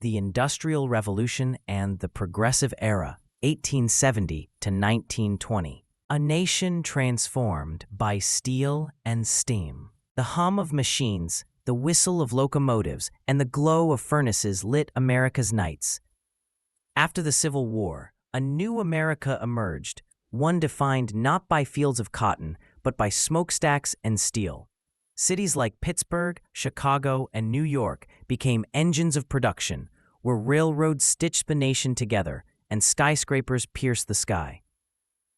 the Industrial Revolution and the Progressive Era, 1870 to 1920. A nation transformed by steel and steam. The hum of machines, the whistle of locomotives, and the glow of furnaces lit America's nights. After the Civil War, a new America emerged, one defined not by fields of cotton, but by smokestacks and steel. Cities like Pittsburgh, Chicago, and New York became engines of production, where railroads stitched the nation together and skyscrapers pierced the sky.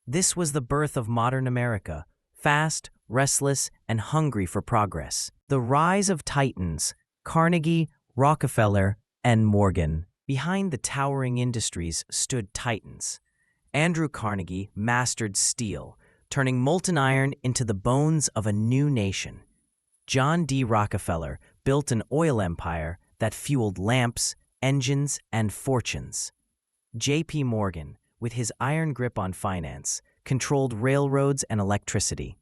This was the birth of modern America, fast, restless, and hungry for progress. The rise of titans, Carnegie, Rockefeller, and Morgan. Behind the towering industries stood titans. Andrew Carnegie mastered steel, turning molten iron into the bones of a new nation. John D. Rockefeller built an oil empire that fueled lamps, engines, and fortunes. J.P. Morgan, with his iron grip on finance, controlled railroads and electricity.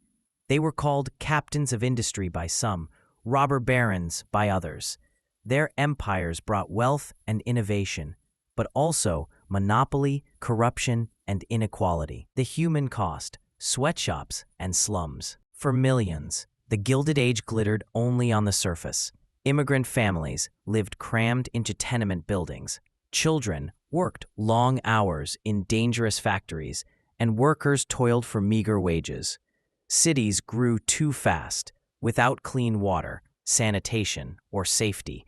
They were called captains of industry by some, robber barons by others. Their empires brought wealth and innovation, but also monopoly, corruption, and inequality. The human cost, sweatshops and slums. For millions, the Gilded Age glittered only on the surface. Immigrant families lived crammed into tenement buildings. Children worked long hours in dangerous factories, and workers toiled for meager wages. Cities grew too fast, without clean water, sanitation, or safety.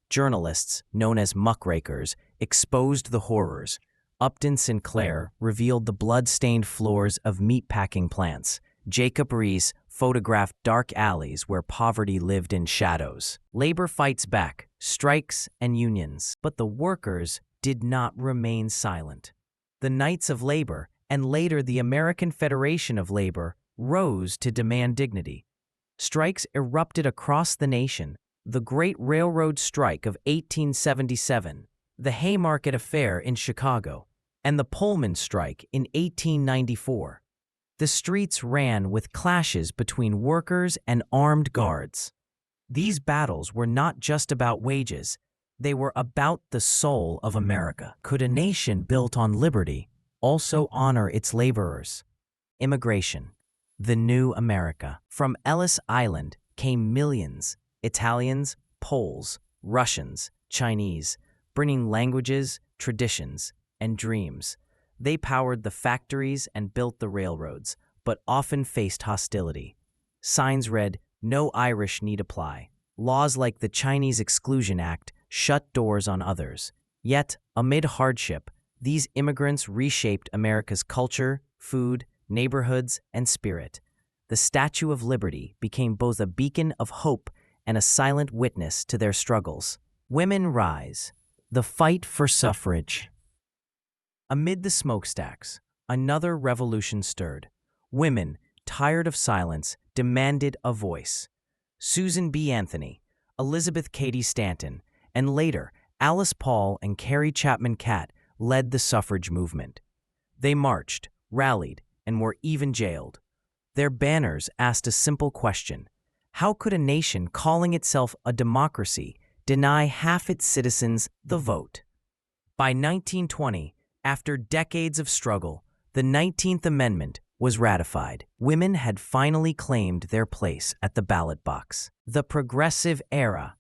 Journalists, known as muckrakers, exposed the horrors. Upton Sinclair revealed the blood-stained floors of meatpacking plants. Jacob Riis photographed dark alleys where poverty lived in shadows. Labor fights back, strikes and unions. But the workers did not remain silent. The Knights of Labor, and later the American Federation of Labor, rose to demand dignity. Strikes erupted across the nation. The Great Railroad Strike of 1877, the Haymarket Affair in Chicago, and the Pullman Strike in 1894. The streets ran with clashes between workers and armed guards. These battles were not just about wages, they were about the soul of America. Could a nation built on liberty also honor its laborers? Immigration. The new America. From Ellis Island came millions, Italians, Poles, Russians, Chinese, bringing languages, traditions, and dreams. They powered the factories and built the railroads, but often faced hostility. Signs read, "No Irish need apply." Laws like the Chinese Exclusion Act shut doors on others. Yet, amid hardship, these immigrants reshaped America's culture, food, neighborhoods, and spirit. The Statue of Liberty became both a beacon of hope and a silent witness to their struggles. Women rise. The fight for suffrage. Amid the smokestacks, another revolution stirred. Women, tired of silence, demanded a voice. Susan B. Anthony, Elizabeth Cady Stanton, and later Alice Paul and Carrie Chapman Catt led the suffrage movement. They marched, rallied, and were even jailed. Their banners asked a simple question: how could a nation calling itself a democracy deny half its citizens the vote? By 1920, after decades of struggle, the 19th Amendment was ratified. Women had finally claimed their place at the ballot box. The Progressive Era,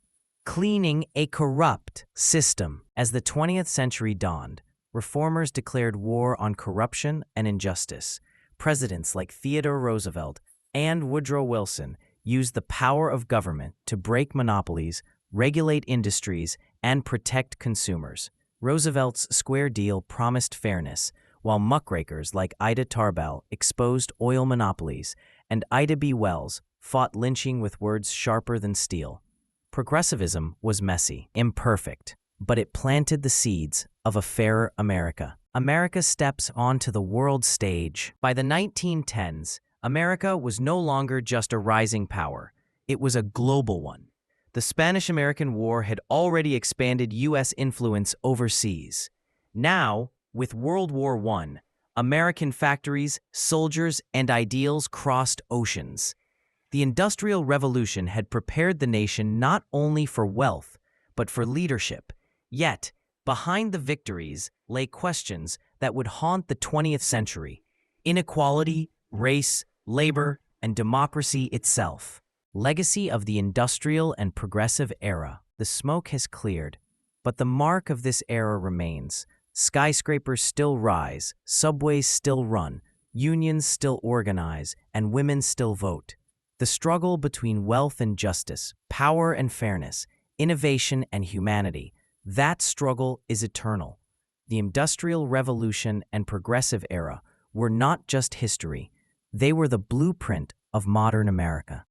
cleaning a corrupt system. As the 20th century dawned, reformers declared war on corruption and injustice. Presidents like Theodore Roosevelt and Woodrow Wilson used the power of government to break monopolies, regulate industries, and protect consumers. Roosevelt's Square Deal promised fairness, while muckrakers like Ida Tarbell exposed oil monopolies, and Ida B. Wells fought lynching with words sharper than steel. Progressivism was messy, imperfect, but it planted the seeds of a fairer America. America steps onto the world stage. By the 1910s, America was no longer just a rising power. It was a global one. The Spanish-American War had already expanded U.S. influence overseas. Now, with World War I, American factories, soldiers, and ideals crossed oceans. The Industrial Revolution had prepared the nation not only for wealth, but for leadership. Yet, behind the victories lay questions that would haunt the 20th century: inequality, race, labor, and democracy itself. Legacy of the industrial and progressive era. The smoke has cleared, but the mark of this era remains. Skyscrapers still rise, subways still run, unions still organize, and women still vote. The struggle between wealth and justice, power and fairness, innovation and humanity, that struggle is eternal. The Industrial Revolution and Progressive Era were not just history, they were the blueprint of modern America.